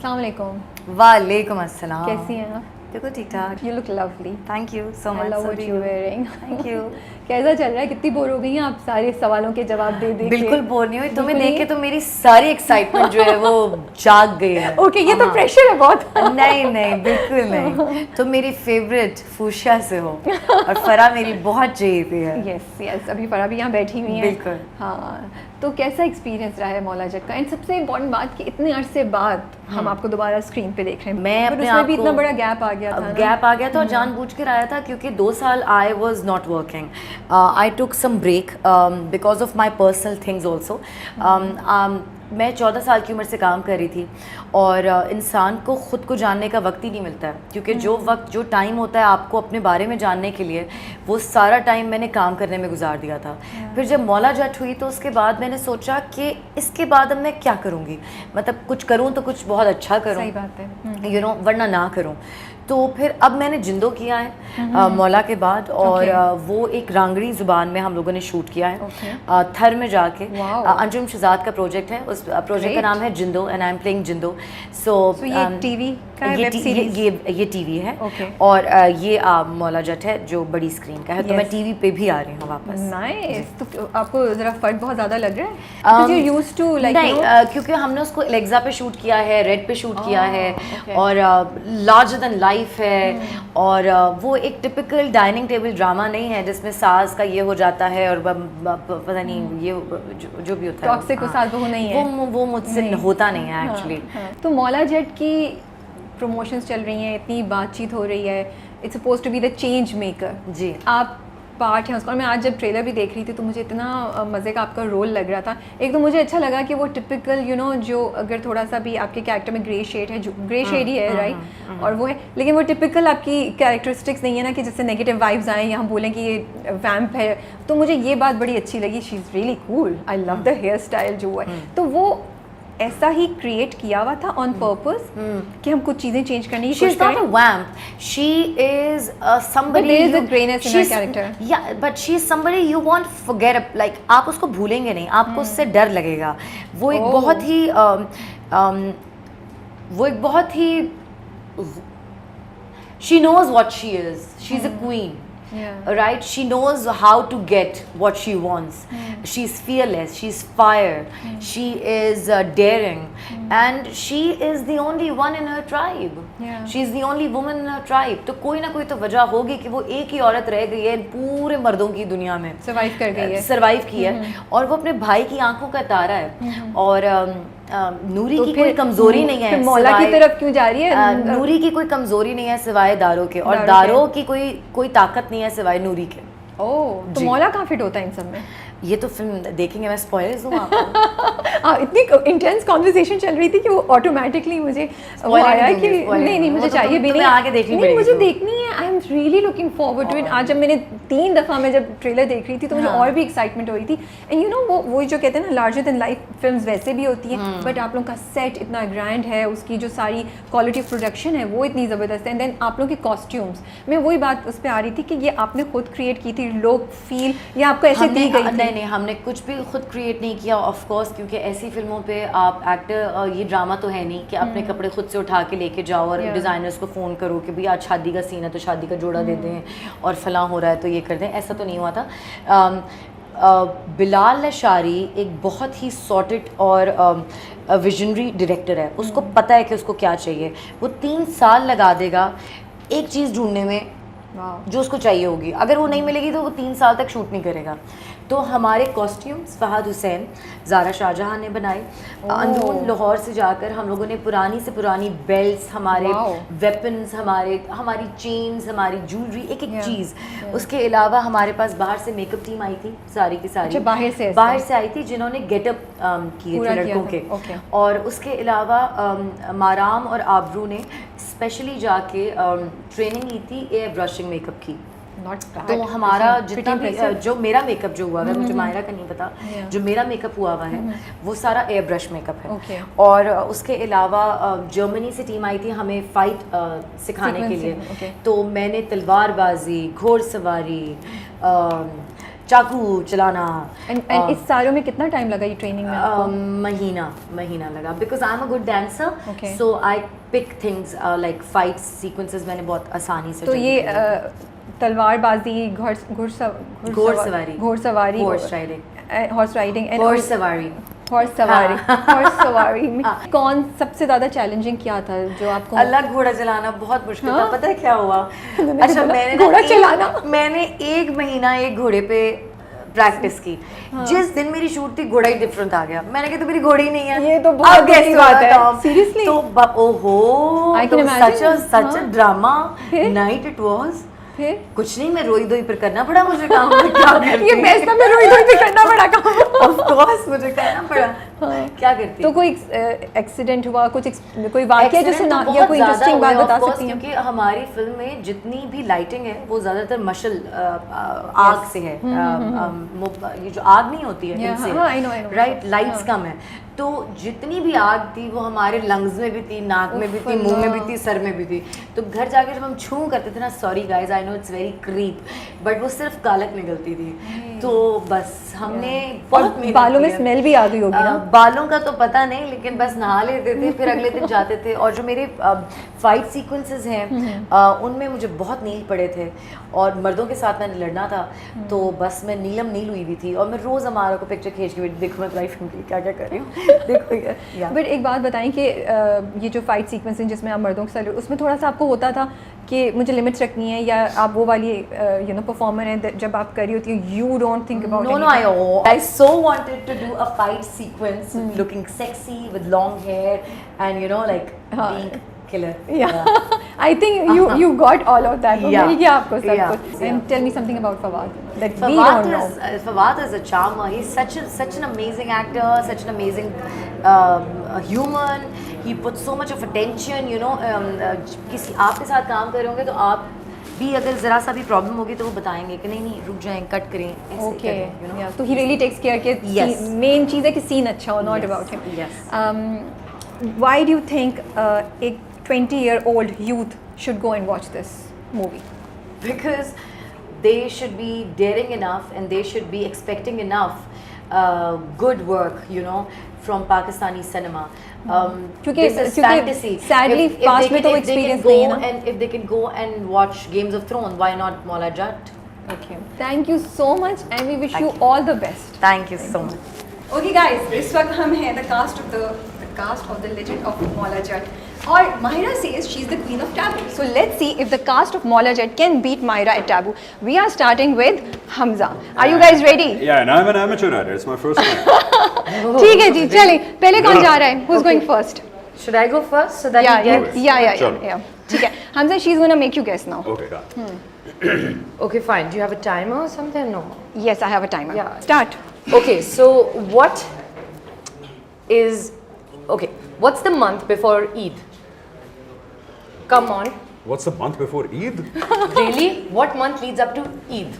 अस्सलाम वालेकुम। वालेकुम अस्सलाम। कैसी हैं आप? बिल्कुल ठीक ठाक। You look lovely. Thank you so much. I love what you wearing. Thank you. कैसा चल रहा है? कितनी बोर हो गई हैं आप सारे सवालों के जवाब दे दे के? बिल्कुल बोर नहीं हुई, तुम्हें बिल्कुल देख के तो मेरी सारी एक्साइटमेंट जो है वो जाग गई है। ओके, ये तो हाँ। प्रेशर है बहुत। नहीं नहीं बिल्कुल नहीं, तुम मेरी फेवरेट फूशिया से हो और फरा मेरी बहुत चहेती है। यस यस, अभी फरा भी यहाँ बैठी हुई हैं। बिल्कुल। हाँ, तो कैसा एक्सपीरियंस रहा है मौला जट का? एंड सबसे इम्पोर्टेंट बात कि इतने अरसे बाद हम आपको दोबारा स्क्रीन पे देख रहे हैं। मैं But अपने उसमें आप भी को इतना बड़ा गैप आ गया था ना। गैप आ गया था और जानबूझ कर आया था क्योंकि 2 साल I was not working. I took some break because of my personal things also. मैं 14 साल की उम्र से काम कर रही थी और इंसान को ख़ुद को जानने का वक्त ही नहीं मिलता है क्योंकि जो टाइम होता है आपको अपने बारे में जानने के लिए, वो सारा टाइम मैंने काम करने में गुजार दिया था। फिर जब मौला जट हुई तो उसके बाद मैंने सोचा कि इसके बाद अब मैं क्या करूँगी, मतलब कुछ करूँ तो कुछ बहुत अच्छा करूँ। सही बात है। यू नो, वरना ना करूँ। तो फिर अब मैंने जिंदो किया है मौला के बाद और वो एक रांगड़ी ज़ुबान में हम लोगों ने शूट किया है थर में जाके। अंजुम शहजाद का प्रोजेक्ट है, उस प्रोजेक्ट का नाम है जिंदो एंड आई एम प्लेइंग जिंदो। सो ये टीवी का है, वेब सीरीज? ये टीवी है और ये मौला जट है जो बड़ी स्क्रीन का है। तो मैं टीवी पे भी आ रही हूँ वापस। नाइस। तो आपको जरा फर्क बहुत ज़्यादा लग रहा है? यू यूज्ड टू लाइक नहीं, क्योंकि हमने उसको एलेक्सा पे शूट किया है, रेड पे शूट किया है और लार्जर देन लाइफ है और वो एक टिपिकल डाइनिंग टेबल ड्रामा नहीं है जिसमें सास का ये हो जाता है और पता नहीं ये जो भी होता है टॉक्सिक सास बहू नहीं है, वो मुझसे होता नहीं है एक्चुअली। तो मौला जट की प्रमोशंस चल रही हैं, इतनी बातचीत हो रही है, it's suppose to be the change maker. जी, आप पार्ट है उसका। और मैं आज जब ट्रेलर भी देख रही थी तो मुझे इतना मज़े का आपका रोल लग रहा था। एक तो मुझे अच्छा लगा कि वो टिपिकल यू नो, जो अगर थोड़ा सा भी आपके कैरेक्टर में ग्रे शेड है, जो ग्रे शेड ही है राइट, और वो है, लेकिन वो टिपिकल आपकी कैरेक्टरिस्टिक्स नहीं है ना कि जिससे नेगेटिव वाइब्स आए या हम बोलें कि ये वैम्प है। तो मुझे ये बात बड़ी अच्छी लगी, she is really cool, I love the hair style जो है। तो वो ऐसा ही क्रिएट किया हुआ था ऑन पर्पस कि हम कुछ चीजें चेंज करने की कोशिश करें? She's not a vamp. She is somebody. But there is a grayness in her character. Yeah, but she is somebody you won't forget. Like आप उसको भूलेंगे नहीं, आपको उससे डर लगेगा। वो एक बहुत ही she knows what she is. She's a queen. Right? She knows how to get what she wants. She's fearless, she's fire, she is daring, and she is the only one in her tribe. She's the only woman in her tribe. तो कोई ना कोई तो वजह होगी कि वो एक ही औरत रह गई है पूरे मर्दों की दुनिया में, सर्वाइव कर गई है, सर्वाइव की है और वो अपने भाई की आंखों का तारा है। और नूरी तो की कोई कमजोरी नहीं है, मौला की तरफ क्यों जा रही है? नूरी की कोई कमजोरी नहीं है सिवाय दारों के, और दारों की कोई ताकत नहीं है सिवाय नूरी के। ओह, तो मौला कहाँ फिट होता है इन सब में? ये तो फिल्म देखेंगे, मैं स्पॉयलर्स दूँ आपको। इतनी इंटेंस कॉन्वर्सेशन चल रही थी कि वो ऑटोमेटिकली मुझे वो आया कि नहीं मुझे चाहिए भी नहीं, आगे देखनी पड़ेगी, मुझे देखनी है। I am really looking forward to it. आज जब मैंने 3 दफ़ा मैं जब ट्रेलर देख रही थी तो मुझे और भी एक्साइटमेंट हो रही थी। एंड यू नो वो जो कहते हैं ना, लार्जर देन लाइफ फिल्म्स वैसे भी होती हैं, बट आप लोगों का सेट इतना ग्रैंड है, उसकी जो सारी क्वालिटी ऑफ प्रोडक्शन है वो इतनी ज़बरदस्त है। एंड देन आप लोगों के कॉस्ट्यूम्स, मैं वही बात उस पर आ रही थी कि ये आपने खुद क्रिएट की थी, लोग फील या आपको ऐसे दी गई थी? नहीं, हमने कुछ भी खुद क्रिएट नहीं किया ऑफ कोर्स, क्योंकि ऐसी फिल्मों पे आप एक्टर, ये ड्रामा तो है नहीं कि अपने कपड़े खुद से उठा के लेके जाओ और डिज़ाइनर्स को फ़ोन करो कि भैया आज शादी का सीन है तो शादी का जोड़ा दे दें और फलां हो रहा है तो ये कर दें। ऐसा तो नहीं हुआ था। बिलाल लशारी एक बहुत ही सॉर्टेड और विजनरी डायरेक्टर है, उसको पता है कि उसको क्या चाहिए। वो 3 साल लगा देगा एक चीज़ ढूंढने में जो उसको चाहिए होगी, अगर वो नहीं मिलेगी तो वो 3 साल तक शूट नहीं करेगा। तो हमारे कॉस्ट्यूम्स फहद हुसैन, ज़ारा शाहजहां ने बनाए। अंदरून लाहौर से जाकर हम लोगों ने पुरानी से पुरानी बेल्ट्स, हमारे वेपन्स, हमारी चेन्स, हमारी ज्वेलरी, एक एक चीज़। उसके अलावा हमारे पास बाहर से मेकअप टीम आई थी, सारी की सारी बाहर से आई थी, जिन्होंने गेटअप किए थे लड़कों के। और उसके अलावा माराम और आबरू ने स्पेशली जाके ट्रेनिंग ली थी एयर ब्रशिंग मेकअप की। तो हमारा जितना भी जो मेरा मेकअप जो हुआ है, मुझे मायरा का नहीं पता, जो मेरा मेकअप हुआ हुआ है वो सारा एयर ब्रश मेकअप है। और उसके अलावा जर्मनी से टीम आई थी हमें फाइट सिखाने के लिए। तो मैंने तलवारबाजी, घोड़सवारी, चाकू चलाना। एंड इस सालों में कितना टाइम लगा ये ट्रेनिंग में आपको? महीना लगा, because I am a good dancer, Okay. So I pick things like fight sequences मैंने बहुत आसानी से तो जल्दी ये कर लिया। तलवारबाजी, घोड़सवारी, घोड़सवारी, horse riding, horse riding and horse सवारी। हॉर्स सवारी, हाँ। हॉर्स सवारी में हाँ। कौन सबसे ज्यादा चैलेंजिंग क्या था जो आपको? अलग घोड़ा चलाना बहुत मुश्किल था। हाँ? पता है क्या हुआ? मैंने अच्छा, बोला, मैंने घोड़ा ना चलाना? मैंने 1 महीना एक घोड़े पे प्रैक्टिस की। हाँ। जिस दिन मेरी शूट थी घोड़ा ही डिफरेंट आ गया। मैंने कहा तो मेरी घोड़ी ही नहीं है। ये तो बहुत अब बुरी कैसे बात होगा है। काम? Seriously? तो ओहो, I can imagine. सच हाँ। अ ड्रामा फिर? Night it was. फिर कुछ नहीं, मैं रोई धोई फिर करना पड़ा मुझे काम। मैं क्या करती? ये बेस्ट था, मैं रोई धोई भी करना पड़ा काम। ऑफ कोर्स मुझे करना पड़ा। हाँ। क्या करती? तो कोई एक्सीडेंट हुआ, कोई वाकया जो Accident सुना तो या बहुत कोई ज़्यादा इंटरेस्टिंग बात हुए, बता of course, सकती हैं? क्योंकि हमारी फिल्म में जितनी भी लाइटिंग है वो ज़्यादातर मशल आग से है। ये जो आग नहीं होती है Yeah, इनसे, हाँ, I know. राइट, लाइट्स हाँ। कम है। तो जितनी भी आग थी वो हमारे लंग्स में भी थी, नाक में भी उफ थी, मुंह में भी अल्लाह। थी, सर में भी थी। तो घर जाके जब हम छू करते थे ना, sorry guys I know it's very creep, but वो सिर्फ कालक निकलती थी। तो बस हमने बहुत और मेहनत बालों में की है। स्मेल भी आ गई होगी ना? बालों का तो पता नहीं, लेकिन बस नहा लेते थे फिर अगले दिन जाते थे। और जो मेरे फाइट सीक्वेंसेस हैं उनमें मुझे बहुत नील पड़े थे, और मर्दों के साथ मैंने लड़ना था, तो बस मैं नीलम नील हुई भी थी। और मैं रोज़ हमारा को पिक्चर खींच के देखो मैं तुम्हारी फिल्म की क्या क्या कर रही हूँ। देखो ये बट एक बात बताएं कि ये जो फाइट सीक्वेंस है जिसमें आप मर्दों के साथ उसमें थोड़ा सा आपको होता था कि मुझे लिमिट्स रखनी है, या आप वो वाली परफॉर्मर हैं जब आप कर रही होती हैं you don't think about No, I so wanted to do a fight sequence looking sexy with long hair and like being killer. I think you got all of that. Yeah. मिल गया आपको सब Yeah. कुछ. And tell me something about Fawad that we Fawad don't know. Fawad is a charmer. He's such an amazing actor, such an amazing human. He puts so much of attention. किसी आपके साथ काम कर रहे होंगे तो आप भी अगर जरा सा भी प्रॉब्लम होगी तो वो बताएंगे कि नहीं रुक जाएं, कट करें, ऐसे Okay. करें, Yeah. So he really takes care के Yes. मेन चीज़ है कि सीन अच्छा हो, not Yes. about him. Yes. Why do you think एक 20-year-old youth should go and watch this movie? Because they should be daring enough and they should be expecting enough good work, from Pakistani cinema. क्योंकि This is fantasy. sadly If past they में तो can- if they can experience go नहीं है ना? and if they can go and watch Games of Thrones, why not Maula Jatt? Okay. Thank you so much and we wish Thank you you. all the best. Thank you so much. Okay guys, इस वक्त हम हैं the cast of the Legend of Maula Jatt. और Mahira says she's the queen of taboo. So let's see if the cast of Maula Jatt can beat Mahira at taboo. We are starting with Hamza. Are you guys ready? Yeah, and I'm an amateur at it. It's my first time. ठीक है जी, चलिए पहले कौन जा रहा है? Who's going first? Should I go first so that Yeah, you yeah, get? yeah. ठीक है. Hamza, she's gonna make you guess now. Okay, got it. Okay, fine. Do you have a timer or something? No. Yes, I have a timer. Yeah. Start. Okay, so what is. Okay, what's the month before Eid? Come on. What's the month before Eid? Really? What month leads up to Eid?